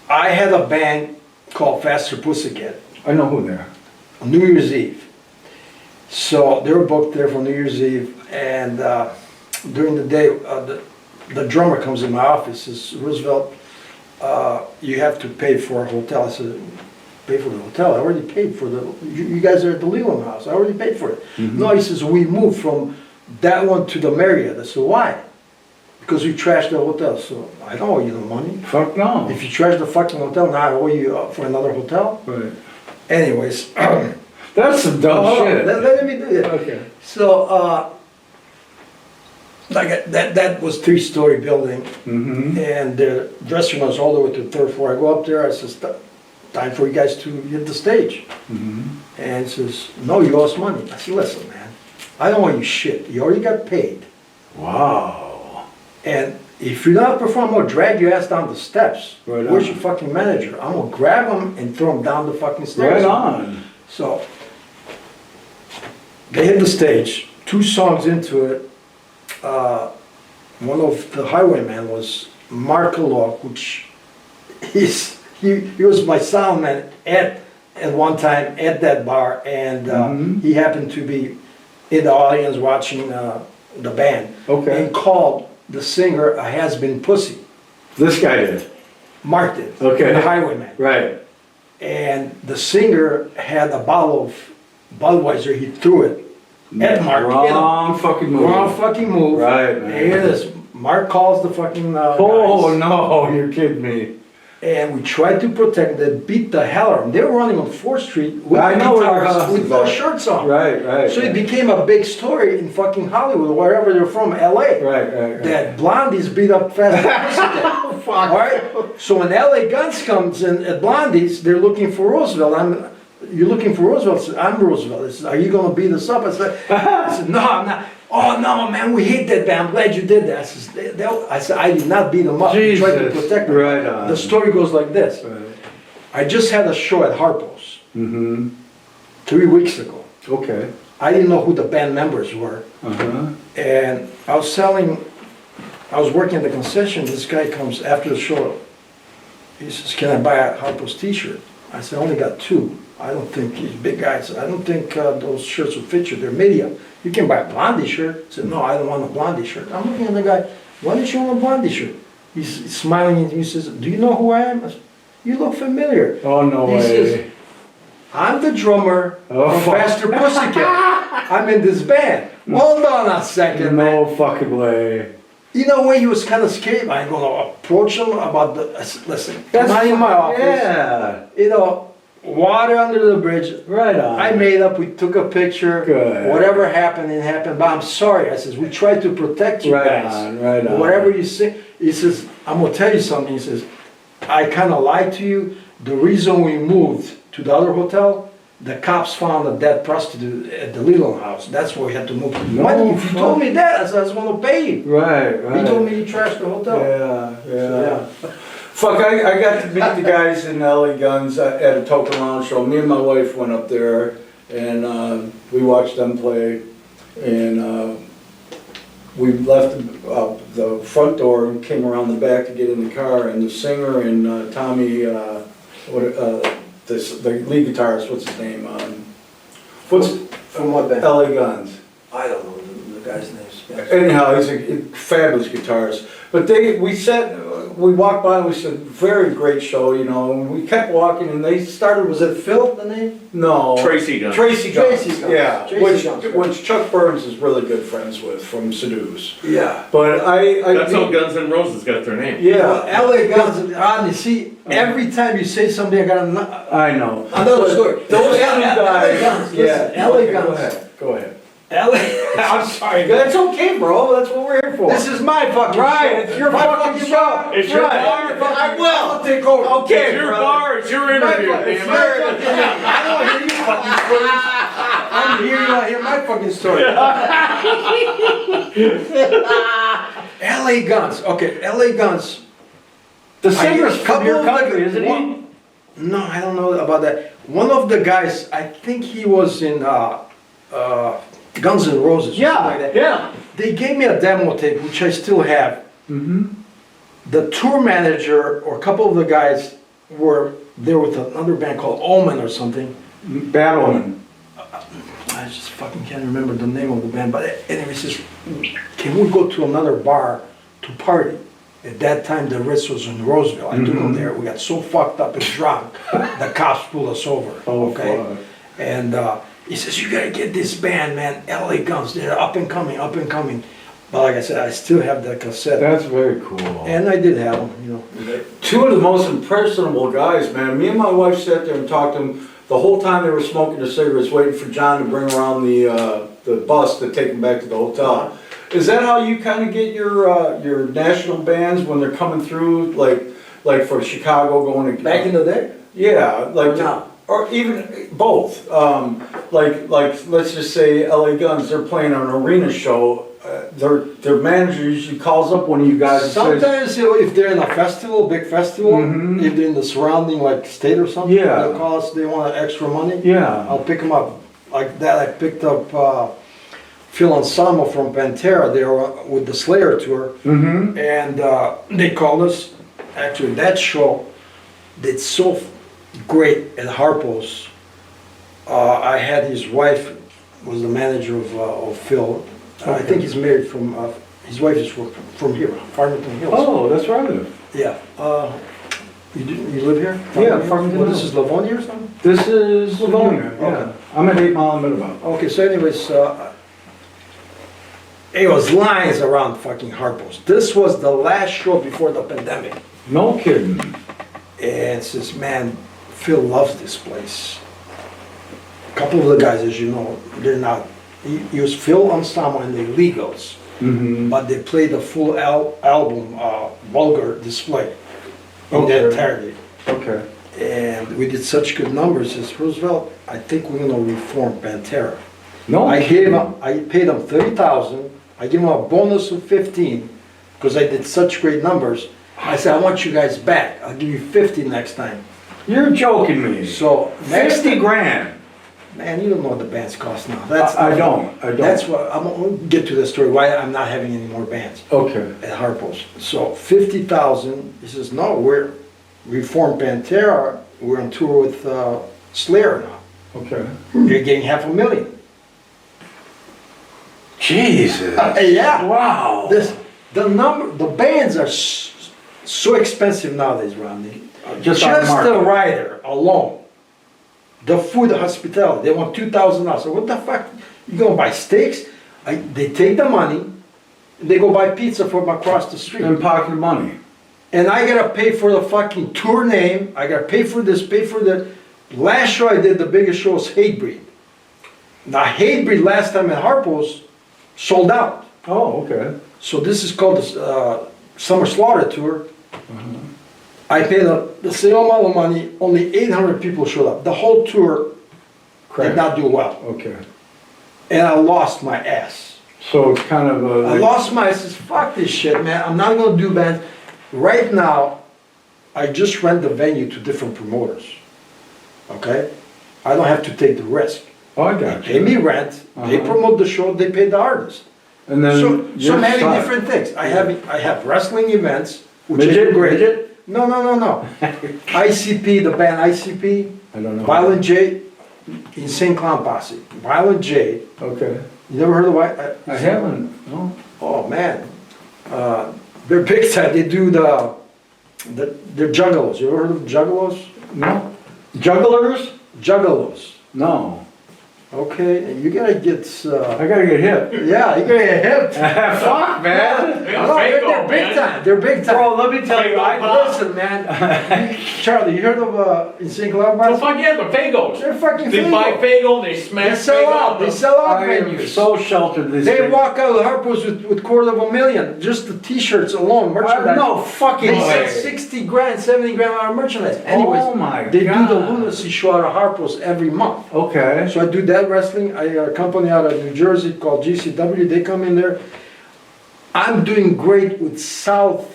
I had a band called Faster Pussycat I know who they are. on New Year's Eve. So they were booked there for New Year's Eve, and during the day, the drummer comes in my office, says, Roosevelt, you have to pay for a hotel. I said, pay for the hotel? I already paid for the, you guys are at the Leland House, I already paid for it. No, he says, we moved from that one to the Marriott. I said, why? Because we trashed the hotel. So I don't owe you the money. Fuck no. If you trash the fucking hotel, now I owe you for another hotel? Right. Anyways. That's some dumb shit. Let me do it. Okay. So, like that was 3-story building, Mm-hmm. and the dressing room was all the way to the 3rd floor. I go up there, I says, time for you guys to hit the stage. Mm-hmm. And he says, no, you owe us money. I said, listen, man, I don't owe you shit. You already got paid. Wow. And if you're not performing, I'm gonna drag your ass down the steps. Right Where's on. your fucking manager? I'm gonna grab him and throw him down the fucking stairs. Right on. So, they hit the stage. 2 songs into it, one of the Highwaymen was Mark Alok, which he was my sound man at one time at that bar, and he happened to be in the audience watching the band. Okay. And called the singer a has-been pussy. This guy did. Mark did. Okay. The Highwayman. Right. And the singer had a bottle of Budweiser, he threw it at Mark. Wrong fucking move. Wrong fucking move. Right, man. Here it is. Mark calls the fucking Oh guys. no, you're kidding me. And we tried to protect them, beat the hell out of them. They were running on 4th Street with I know where their guitars, house with is no at. shirts on. Right. So it became a big story in fucking Hollywood, wherever they're from, LA. Right. That Blondies beat up Fast Fuck. All right? So when LA Guns comes in at Blondies, they're looking for Roosevelt. You're looking for Roosevelt? I said, I'm Roosevelt. He said, are you going to beat us up? I said, no, I'm not. Oh, no, man, we hate that band. I'm glad you did that. I said, I did not beat them up. I tried to protect them. Right on. The story goes like this. Right. I just had a show at Harpo's Mm-hmm. 3 weeks ago. Okay. I didn't know who the band members were. Uh-huh. And I was working at the concession. This guy comes after the show. He says, can I buy a Harpo's t-shirt? I said, I only got 2. I don't think, he's a big guy. I said, I don't think those shirts will fit you. They're medium. You can buy a Blondie shirt. I said, no, I don't want a Blondie shirt. I'm looking at the guy, why don't you want a Blondie shirt? He's smiling at me. He says, do you know who I am? I said, you look familiar. Oh no He way. says, I'm the drummer Oh, of fuck. Faster Pussycat. I'm in this band. Hold on a second, man. No fucking way. You know when he was kind of scared, I'm going to approach him about the, I said, listen, come on in my office. Yeah. You know, water under the bridge. Right on. I made up, we took a picture. Good. Whatever happened, it happened. But I'm sorry. I says, we tried to protect you Right guys. on, right on. Whatever you say. He says, I'm going to tell you something. He says, I kind of lied to you. The reason we moved to the other hotel, the cops found a dead prostitute at the Leland House. That's where we had to move. No What? If you fuck. told me that, I said, I was going to pay you. Right. He told me he trashed the hotel. Yeah. Fuck, I got to meet the guys in LA Guns at a Token Lounge show. Me and my wife went up there and we watched them play. And we left the front door and came around the back to get in the car. And the singer and Tommy, the lead guitarist, what's his name? From what band? LA Guns. I don't know the guy's name. Anyhow, he's a fabulous guitarist. But we walked by and we said, very great show, you know, and we kept walking and they started, Was it Phil, the name? no. Tracy Guns. Tracy Guns, Tracy Guns. yeah, Tracy Guns, right. which Chuck Burns is really good friends with from Seduce. Yeah. But That's how Guns N' Roses got their name. Yeah, LA Guns, Rodney, see, every time you say something, I got I know. another story. Those two LA guys, Guns, yeah, listen, LA okay, Guns. Go ahead. LA, I'm sorry, That's okay, bro, that's what we're here for. this is my fucking Right, show. it's your My fucking show. It's your Right. bar. I will. I'll take over. Okay, It's your brother. bar, it's your interview, It's damn my it. fucking, I don't hear you fucking stories. I'm here, you don't hear my fucking story. LA Guns, okay, LA Guns. The singer's from couple your of country, the- isn't he? No, I don't know about that. One of the guys, I think he was in Guns N' Roses or something like that. yeah. They gave me a demo tape, which I still have. Mm-hmm. The tour manager or a couple of the guys were there with another band called Omen or something. Battling. I just fucking can't remember the name of the band, but anyway, he says, can we go to another bar to party? At that time, the Ritz was in Roseville. I took him there. We got so fucked up and drunk, the cops pulled us over. Oh, okay? fuck. And he says, you gotta get this band, man. LA Guns, they're up and coming, up and coming. But like I said, I still have that cassette. That's very cool. And I did have them, you know. Two of the most impressionable guys, man. Me and my wife sat there and talked to them the whole time they were smoking the cigarettes, waiting for John to bring around the bus to take them back to the hotel. Is that how you kind of get your national bands when they're coming through, like for Chicago going to Back in the day? Yeah, like No. or even both. Like let's just say LA Guns, they're playing an arena show. Their manager usually calls up one of you guys and says, Sometimes, you know, if they're in a festival, big festival, Mhm. if they're in the surrounding like state or something, Yeah. they'll call us, they want extra money. yeah, I'll pick them up. Like that, I picked up Phil Anselmo from Pantera. They were with the Slayer tour, mm-hmm. and they called us. Actually, that show did so great at Harpo's. I had his wife was the manager of Phil. I think he's married from. His wife is from here, Farmington Hills. Oh, that's right. Yeah. You live here? Yeah, Farmington Well, this Hills. is Livonia or something? This is Livonia. Yeah, Okay. I'm at 8 Mile and Minute. Okay, so anyways, it was lines around fucking Harpo's. This was the last show before the pandemic. No kidding. And it says, man, Phil loves this place. A couple of the guys, as you know, they're not. He was Phil Anselmo and the Illegals, Mm-hmm. but they played the full album, Vulgar Display, in Okay. their entirety. Okay. And we did such good numbers. As Roosevelt, I think we're gonna reform Pantera. No I kidding. paid them 30,000. I gave them a bonus of 15 because I did such great numbers. I said, I want you guys back. I'll give you 50 next time. You're joking me. So next 60 grand. man, you don't know what the bands cost now. I don't. That's what I'm gonna get to the story. Why I'm not having any more bands Okay. at Harpo's. So 50,000. He says, no, we're reformed Pantera. We're on tour with Slayer now. Okay. You're getting $500,000. Jesus. Yeah. Wow. The bands are so expensive nowadays, Rodney. Just on the market. rider alone, the food, the hospitality, they want $2,000. So what the fuck? You gonna buy steaks? They take the money, they go buy pizza from across the street. And pocket money. And I gotta pay for the fucking tour name. I gotta pay for this, pay for that. Last show I did, the biggest show was Hatebreed. Now Hatebreed last time at Harpo's sold out. Oh, okay. So this is called the Summer Slaughter Tour. I paid the same amount of money, only 800 people showed up. The whole tour did not do well. Okay. And I lost my ass. So it's kind of a. I lost my ass. I says, fuck this shit, man. I'm not gonna do bands. Right now, I just rent the venue to different promoters. Okay? I don't have to take the risk. Oh, I They got pay you. me rent, they Uh-huh. promote the show, they pay the artist. And then. So you're I'm having set. different things. I have wrestling events, which I Midget? do great. Midget? No. ICP, the band ICP, I don't know. Violent J, Insane Clown Posse. Violent J, Okay. you never heard of I haven't. No. Oh man, they're big time. They do they're juggalos. You ever heard of juggalos? No. Jugglers? Juggalos. No. Okay, you gotta get. I gotta get hip. Yeah, you gotta get hip. Fuck, man. No, they're big time. They're big time. Bro, let me tell you, Listen, man. Charlie, you heard of Insane Clown Well, Posse? fuck yeah, the Fagos. They're fucking They buy Fagos. Fagel, they They smash sell out. They sell out I am venues. so sheltered this They thing. walk out of Harpo's with $250,000. Just the T-shirts alone, merchandise. No fucking They way. sell 60 grand, 70 grand on merchandise. Anyways, Oh my they do the God. lunacy show out of Harpo's every month. Okay. So I do that wrestling. I got a company out of New Jersey called GCW. They come in there. I'm doing great with South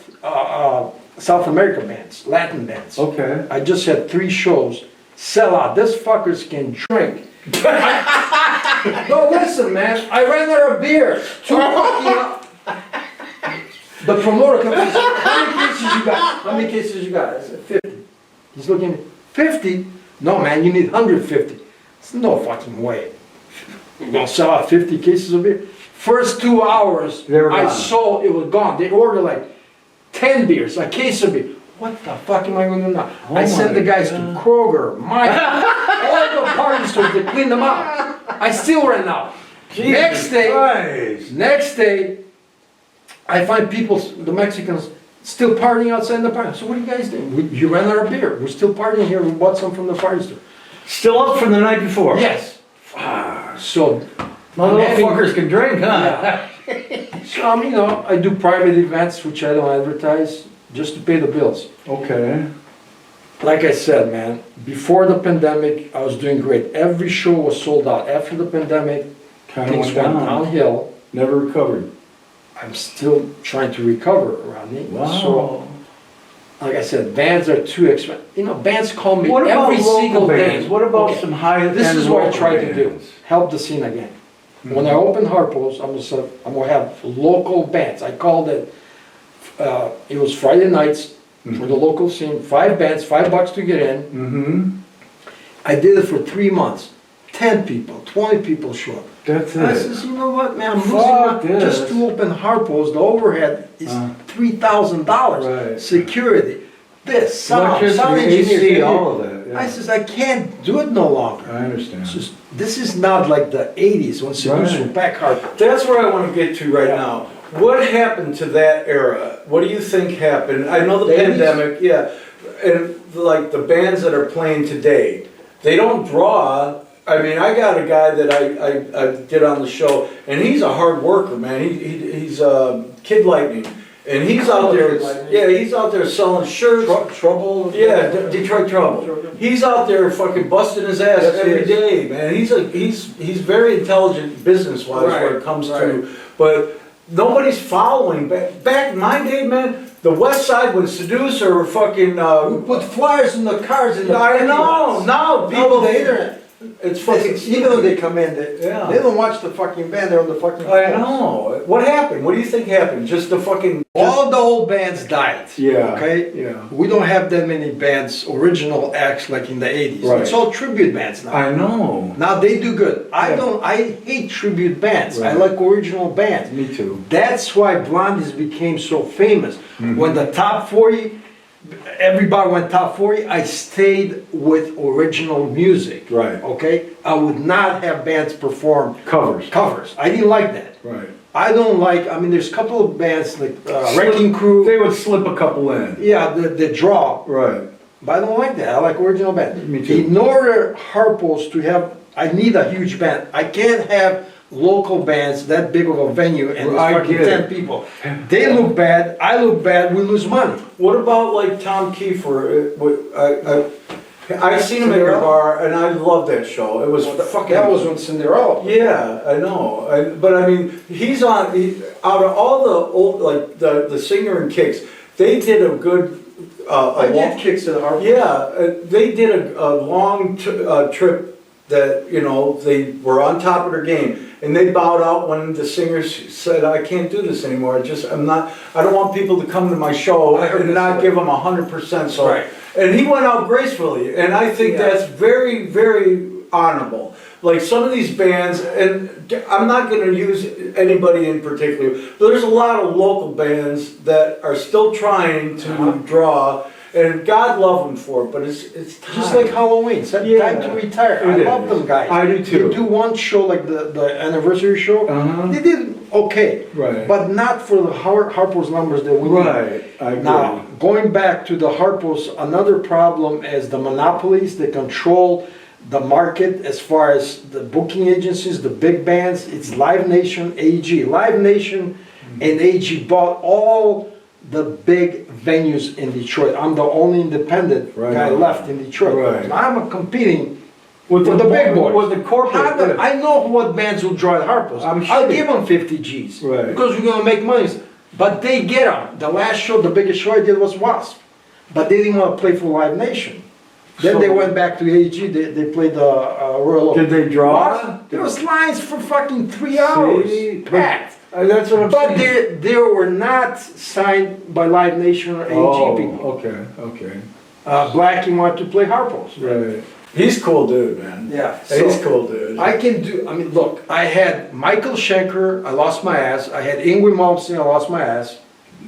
South American bands, Latin bands. Okay. I just had 3 shows, sell out. This fuckers can drink. No, listen, man. I ran out of beer. 2 fucking. The promoter comes and says, "How many cases you got? How many cases you got?" I said, 50. He's looking at me. 50? No, man. You need 150. I said, no fucking way. You're gonna sell out 50 cases of beer? First 2 hours, They were I gone. saw it was gone. They ordered like 10 beers, a case of beer. What the fuck am I going to do now? Oh I sent the my guys God. to Kroger, Mike, all the party stores to clean them out. I still ran out. Next day, I find people, the Mexicans, still partying outside the party. So what are you guys doing? You ran out of beer. We're still partying here. We bought some from the party store. Still up from the night before? Yes. So, Motherfuckers can drink, huh? yeah. So, you know, I do private events, which I don't advertise, just to pay the bills. Okay. Like I said, man, before the pandemic, I was doing great. Every show was sold out. After the pandemic, Kinda things went went down. downhill. Never recovered. I'm still trying to recover, Rodney. Wow. So, like I said, bands are too expensive. You know, bands call me What about every local single bands? day. What about Okay, some high-end This is what I local try to do. bands? Help the scene again. When I open Harpo's, I'm gonna have local bands. I called it, it was Friday nights for the local scene, 5 bands, $5 to get in. Mm-hmm. I did it for 3 months. 10 people, 20 people show up. That's I it. says, you know what, man, I'm losing Fuck my, just this. to open Harpo's, the overhead is $3,000. Right. Security, this, sound Electricity, engineers. AC, all of that. I Yeah. says, I can't do it no longer. I understand. It's just, this is not like the 80s when Seduce Right. would pack Harpo. That's where I want to get to right Yeah. now. What happened to that era? What do you think happened? I know the The 80s? pandemic, yeah, and like the bands that are playing today, they don't draw. I mean, I got a guy that I did on the show, and he's a hard worker, man. He's Kid Lightning, and he's out there. Kid Lightning. Yeah, he's out there selling shirts. Trouble? Yeah, Detroit Trouble. He's out there fucking busting his ass Yes, he every is. day, man. He's very intelligent business-wise when Right, it comes right. to, but nobody's following. Back in my day, man, the West Side would seduce or fucking. We put flyers in the cars in the I parking know. lots. Now People people. the internet. It's fucking. Even when they come in, Yeah. they don't watch the fucking band, they're on the fucking I phones. know. What happened? What do you think happened? Just the fucking. All the old bands died. Yeah. Okay? Yeah. We don't have that many bands, original acts like in the 80s. Right. It's all tribute bands now. I know. Now they do good. Yeah. I hate tribute bands. I Right. like original bands. Me too. That's why Blondies became so famous. Mm-hmm. When the top 40, everybody went top 40, I stayed with original music. Right. Okay? I would not have bands perform Covers. covers. I didn't like that. Right. I don't like, I mean, there's a couple of bands like Wrecking Crew. They would slip a couple in. Yeah, the draw. Right. But I don't like that. I like original band. Me too. In order Harpo's to have, I need a huge band. I can't have local bands that big of a venue and I there's fucking get 10 it. people. They look bad, I look bad, we lose money. What about like Tom Kiefer? I seen him at your Cinderella? bar, and I loved that show. It was fucking. That was when Cinderella. Yeah, I know. But I mean, he's on. Out of all the old, like the singer and Kicks, they did a good. I did kicks in Harpo's. Yeah, they did a long trip that, you know, they were on top of their game. And they bowed out when the singers said, I can't do this anymore. I don't want people to come to my show I heard and this not one. give them 100%. So, Right. and he went out gracefully. And I think Yeah. that's very, very honorable. Like some of these bands, and I'm not going to use anybody in particular, but there's a lot of local bands that are still trying to draw. And God love them for it, but it's time. Just like Halloween, it's Yeah. time to retire. I It love is. them guys. I do too. They do one show like the anniversary show. Uh-huh. They did okay, Right. but not for the Harpo's numbers that we need. Right, I agree. Now, going back to the Harpo's, another problem is the monopolies that control the market as far as the booking agencies, the big bands. It's Live Nation, AG. Live Nation and AG bought all the big venues in Detroit. I'm the only independent Right. guy left in Detroit. Right. So I'm competing with for the big boys. with the corporate. I know what bands will draw at Harpo's. I'm I'll sure. give them 50 G's Right. because we're gonna make money. But they get them. The last show, the biggest show I did was Wasp. But they didn't want to play for Live Nation. Then they went back to AG, they played the Royal. Did they draw? There was lines for fucking 3 hours. See? Packed. That's what I'm But saying. they were not signed by Live Nation or AG people. Okay. Blackie wanted to play Harpos. Right. He's cool dude, man. Yeah. He's cool dude. Look, I had Michael Schenker, I lost my ass. I had Ingrid Malmsteen, I lost my ass.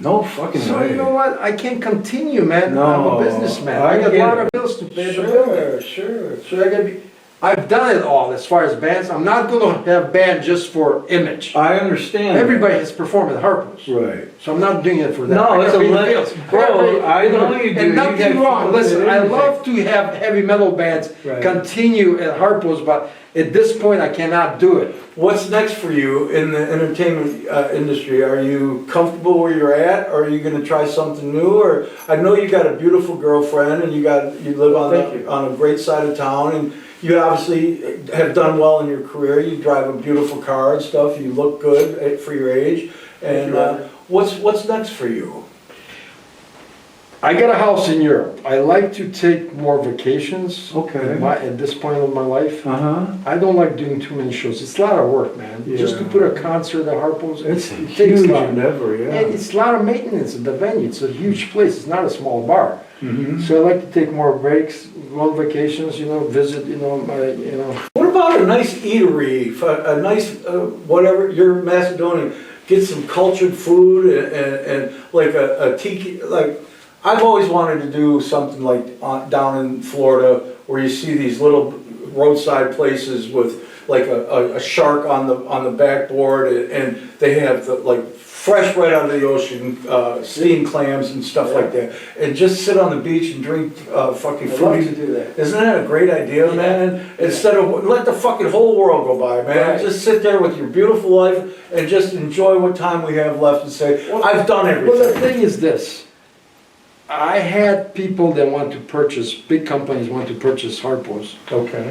No fucking So way. you know what? I can't continue, man. No, I'm a businessman. I I got a get lot it. of bills to pay. The building. Sure. So I gotta be. I've done it all as far as bands. I'm not gonna have band just for image. I understand. Everybody has performed at Harpo's. Right. So I'm not doing it for that. No, I it's gotta a pay the le- bills. Bro, I know you do. And You nothing got wrong. people Listen, that I anything. love to have heavy metal bands Right. continue at Harpo's, but at this point I cannot do it. What's next for you in the entertainment industry? Are you comfortable where you're at, or are you going to try something new? Or I know you got a beautiful girlfriend, and you live on a great side of town, and you obviously have done well in your career. You drive a beautiful car and stuff. You look good for your age. And what's next for you? I got a house in Europe. I like to take more vacations. Okay. At this point of my life, Uh-huh. I don't like doing too many shows. It's a lot of work, man. Just to Yeah. put a concert at Harpo's, It's a it takes huge time. endeavor, yeah. And it's a lot of maintenance at the venue. It's a huge place. It's not a small bar. Mhm. So I like to take more breaks, go on vacations, visit, What about a nice eatery, a nice, whatever, you're Macedonian, get some cultured food and like a tiki, like, I've always wanted to do something like down in Florida where you see these little roadside places with like a shark on the backboard and they have like fresh right out of the ocean, steamed clams and stuff like that. And just sit on the beach and drink fucking I'd love to fruity. do that. Isn't that a great idea, man? Instead of let the fucking whole world go by, man. Right. Just sit there with your beautiful life and just enjoy what time we have left and say, I've done Well, the everything. thing is this. I had people that want to purchase, big companies want to purchase Harpo's. Okay.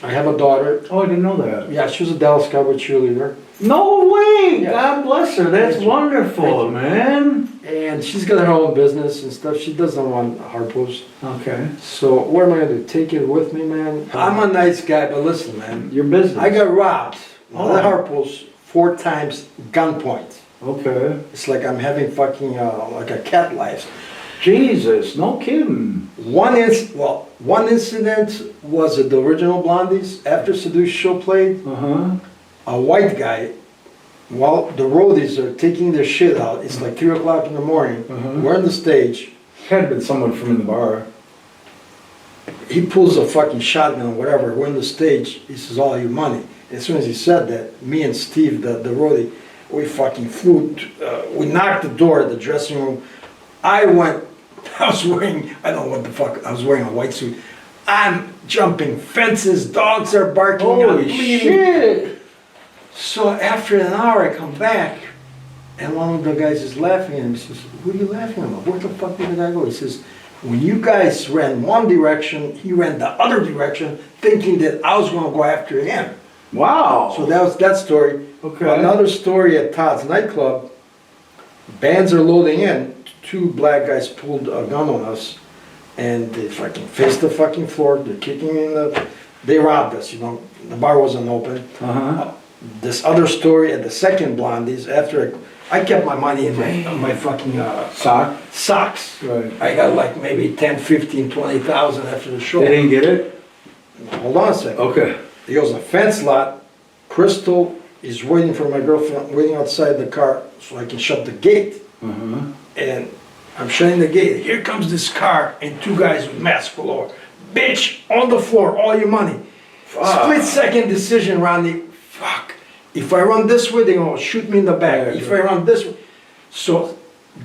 I have a daughter. Oh, I didn't know that. Yeah, she was a Dallas Cowboy cheerleader. No way! Yeah. God bless her. That's Thank you. wonderful, Thank you. man. And she's got her own business and stuff. She doesn't want Harpo's. Okay. So what am I gonna do? Take it with me, man? I'm a nice guy, but listen, man. Your business. I got robbed Oh. at Harpo's 4 times gunpoint. Okay. It's like I'm having fucking like a cat life. Jesus, no kidding. One incident was at the original Blondies after Seduce show played. Uh-huh. A white guy, while the roadies are taking their shit out, it's like 3 o'clock in the morning. We're on the stage. Had been someone from in the bar. He pulls a fucking shotgun or whatever. We're on the stage. He says, "All your money." As soon as he said that, me and Steve, the roadie, we fucking flew. We knocked the door at the dressing room. I was wearing, I don't know what the fuck, I was wearing a white suit. I'm jumping fences, dogs are barking, I'm Holy bleeding. shit! So after an hour I come back and one of the guys is laughing at him. He says, "What are you laughing about? Where the fuck did the guy go?" He says, "When you guys ran one direction, he ran the other direction thinking that I was gonna go after him." Wow. So that was that story. Okay. Another story at Todd's nightclub, bands are loading in, 2 black guys pulled a gun on us and they fucking faced the fucking floor, they're kicking in they robbed us, the bar wasn't open. Uh-huh. This other story at the second Blondies, after I kept my money in my fucking Sock? socks. Right. I got like maybe 10, 15, 20,000 after the show. They didn't get it? Hold on a second. Okay. He goes, a fence lot, Crystal is waiting for my girlfriend, waiting outside the car so I can shut the gate. Uh-huh. And I'm shutting the gate. Here comes this car and 2 guys with masks galore. Bitch, on the floor, all your money. Split second decision, Rodney. Fuck. If I run this way, they're gonna shoot me in the back. Yeah, If I run this way. So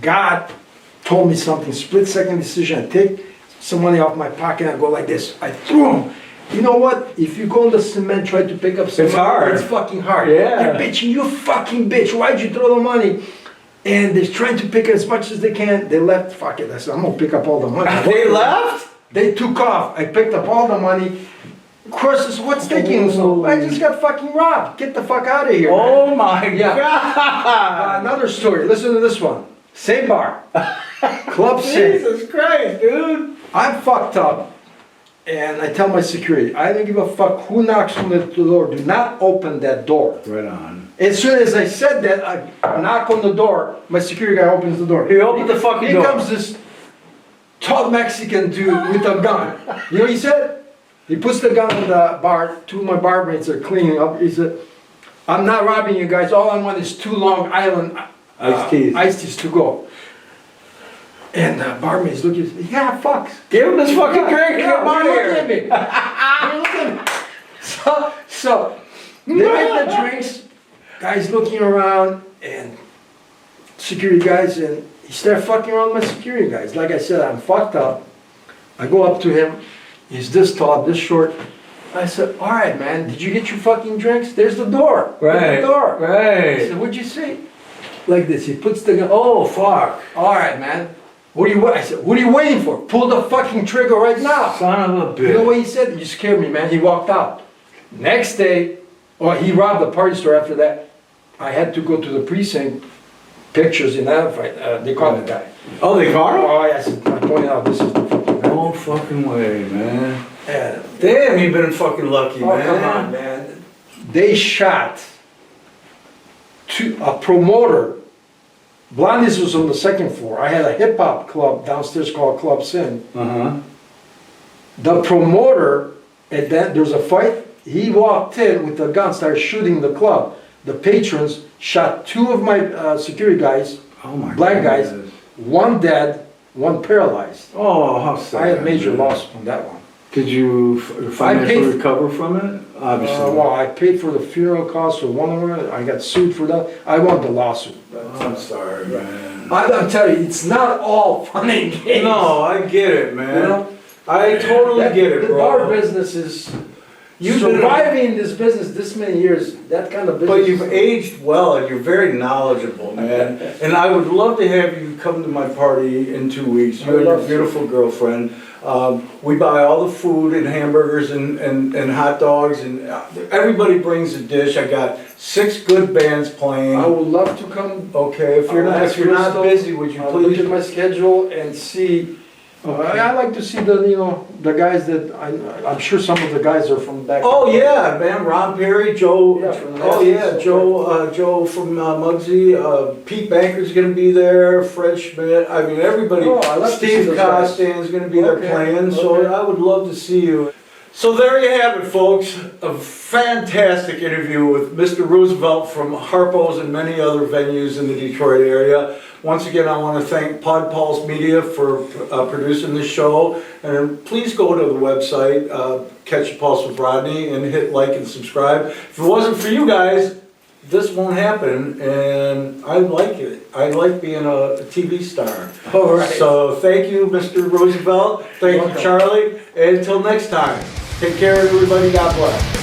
God told me something. Split second decision. I take some money off my pocket and I go like this. I threw them. You know what? If you go on the cement, try to pick up some It's money, hard. it's fucking hard. Yeah. You're bitching, you fucking bitch. Why'd you throw the money? And they're trying to pick as much as they can. They left, fuck it. I said, I'm gonna pick up all the money. They left? They took off. I picked up all the money. Of course, what's taking so? I just got fucking robbed. Get the fuck out of here. Man. Oh my Yeah. God! Another story. Listen to this one. Same bar. Club Sin. Jesus Christ, dude! I'm fucked up. And I tell my security, I don't give a fuck who knocks on the door. Do not open that door. Right on. As soon as I said that, I knock on the door. My security guy opens the door. He opened the fucking door. Here comes this tall Mexican dude with a gun. You know what he said? He puts the gun in the bar. Two of my barmaids are cleaning up. He said, I'm not robbing you guys. All I want is 2 Long Island Iced teas. iced teas to go. And the barmaid's looking at me. Yeah, fuck. Give him this fucking drink. Yeah, Come on look here. at me. Look at me. So they make the drinks. Guys looking around and security guys, and he started fucking around with my security guys. Like I said, I'm fucked up. I go up to him. He's this tall, this short. I said, all right, man, did you get your fucking drinks? There's the door. Right. There's the door. I Right. said, what'd you say? Like this. He puts the gun. Oh fuck! All right, man. What are you? I said, what are you waiting for? Pull the fucking trigger right now. Son of a You know bitch. what he said? You scared me, man. He walked out. Next day, he robbed the party store after that. I had to go to the precinct. Pictures in that fight. They caught the guy. Oh, they caught him? Oh, yes. I pointed out this is the fucking guy. No fucking way, man. Yeah. Damn, you been fucking lucky, Oh, man. come on, man. They shot a promoter. Blondie's was on the second floor. I had a hip hop club downstairs called Club Sin. Uh-huh. The promoter, and then there was a fight. He walked in with a gun, started shooting the club. The patrons shot 2 of my security guys, Oh my black guys, goodness. 1 dead, 1 paralyzed. Oh, how sad. I had major man. loss on that one. Did you financially paid- recover from it? Obviously. Well, I paid for the funeral costs for one of them. I got sued for that. I won the lawsuit. I'm sorry, man. I'm telling you, it's not all fun and games. No, I get it, You man. know? I totally That- get it, the bro. bar business is You've been- surviving this business this many years. That kind of business. But you've aged well and you're very knowledgeable, man. And I would love to have you come to my party in 2 weeks. You I would and your love to. beautiful girlfriend. We buy all the food and hamburgers and hot dogs, and everybody brings a dish. I got 6 good bands playing. I would love to come. Okay, if you're not busy, would you I'll look please? at my schedule and see. I like to see the guys that I'm sure some of the guys are from back. Oh yeah, man, Ron Perry, Joe. Yeah, from Oh the yeah, Nazis. Joe from Muggsy. Pete Banker's gonna be there. Fred Schmidt. I mean everybody. Oh, I love to see Steve those guys. Costan's gonna be there Okay, playing. So okay. I would love to see you. So there you have it, folks. A fantastic interview with Mr. Ruzvelt from Harpo's and many other venues in the Detroit area. Once again, I want to thank Ruzvelt Pulse Media for producing this show. And please go to the website, Catch a Pulse with Rodney, and hit like and subscribe. If it wasn't for you guys, this won't happen. And I like it. I like being a TV star. All right. So thank you, Mr. Roosevelt. Thank you, Welcome. Charlie. And until next time, take care, everybody. God bless.